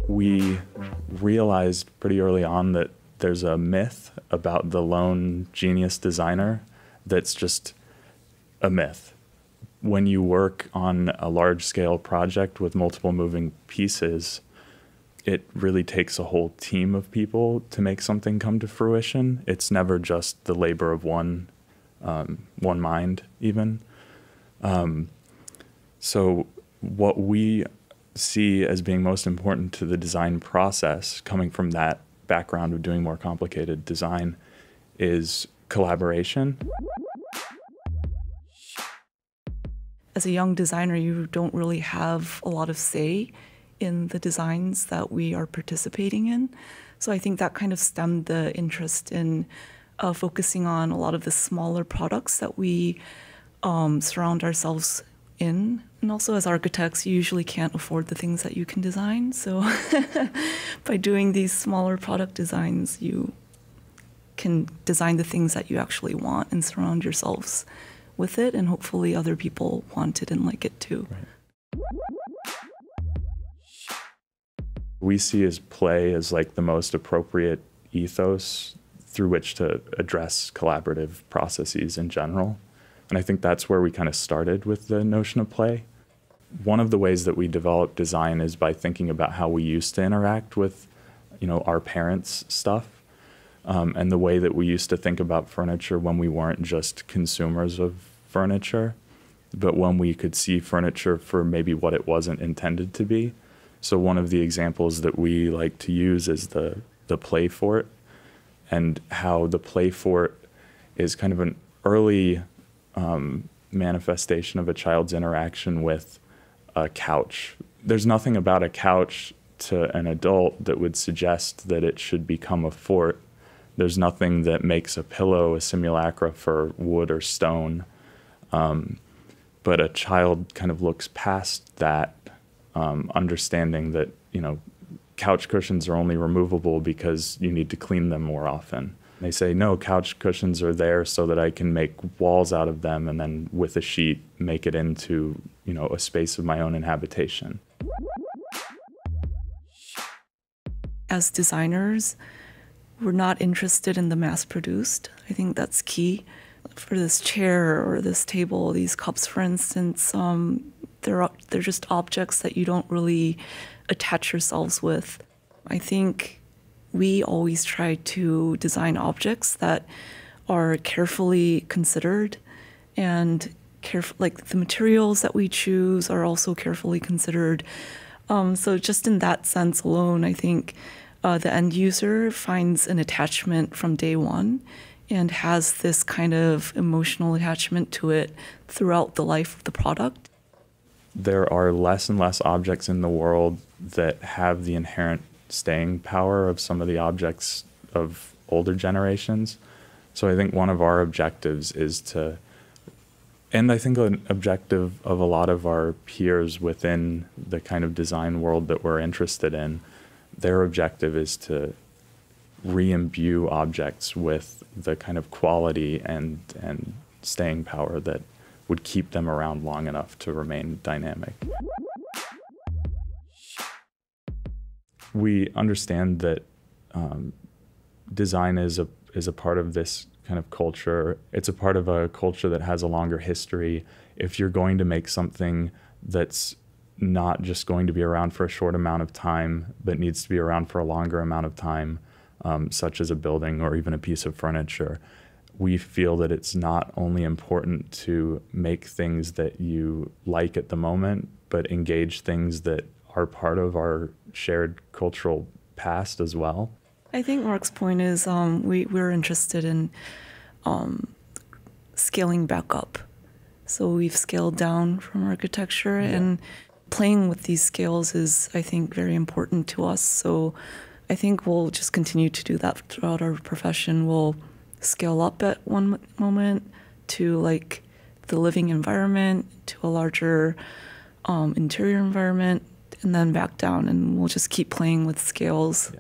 We realized pretty early on that there's a myth about the lone genius designer that's just a myth. When you work on a large-scale project with multiple moving pieces, it really takes a whole team of people to make something come to fruition. It's never just the labor of one mind, even. So what we see as being most important to the design process, coming from that background of doing more complicated design, is collaboration. As a young designer, you don't really have a lot of say in the designs that we are participating in. So I think that kind of stemmed the interest in focusing on a lot of the smaller products that we surround ourselves in. And also as architects, you usually can't afford the things that you can design. So by doing these smaller product designs, you can design the things that you actually want and surround yourselves with it, and hopefully other people want it and like it too. Right. We see as play as like the most appropriate ethos through which to address collaborative processes in general. And I think that's where we kind of started with the notion of play. One of the ways that we develop design is by thinking about how we used to interact with, our parents' stuff, and the way that we used to think about furniture when we weren't just consumers of furniture, but when we could see furniture for maybe what it wasn't intended to be. So one of the examples that we like to use is the play fort, and how the play fort is kind of an early manifestation of a child's interaction with a couch. There's nothing about a couch to an adult that would suggest that it should become a fort. There's nothing that makes a pillow a simulacra for wood or stone. But a child kind of looks past that, understanding that, couch cushions are only removable because you need to clean them more often. They say, no, couch cushions are there so that I can make walls out of them and then with a sheet make it into, a space of my own inhabitation. As designers, we're not interested in the mass-produced. I think that's key. For this chair or this table, these cups, for instance, they're just objects that you don't really attach yourselves with. I think we always try to design objects that are carefully considered, and like the materials that we choose are also carefully considered. So just in that sense alone, I think the end user finds an attachment from day one and has this kind of emotional attachment to it throughout the life of the product. There are less and less objects in the world that have the inherent staying power of some of the objects of older generations. So I think one of our objectives is to, and I think an objective of a lot of our peers within the kind of design world that we're interested in, their objective is to re-imbue objects with the kind of quality and staying power that would keep them around long enough to remain dynamic. We understand that design is a part of this kind of culture. It's a part of a culture that has a longer history. If you're going to make something that's not just going to be around for a short amount of time, but needs to be around for a longer amount of time, such as a building or even a piece of furniture, we feel that it's not only important to make things that you like at the moment, but engage things that are part of our shared cultural past as well. I think Mark's point is we're interested in scaling back up. So we've scaled down from architecture, and playing with these scales is, I think, very important to us. So I think we'll just continue to do that throughout our profession. We'll scale up at one moment to like the living environment, to a larger interior environment, and then back down, and we'll just keep playing with scales. Yeah.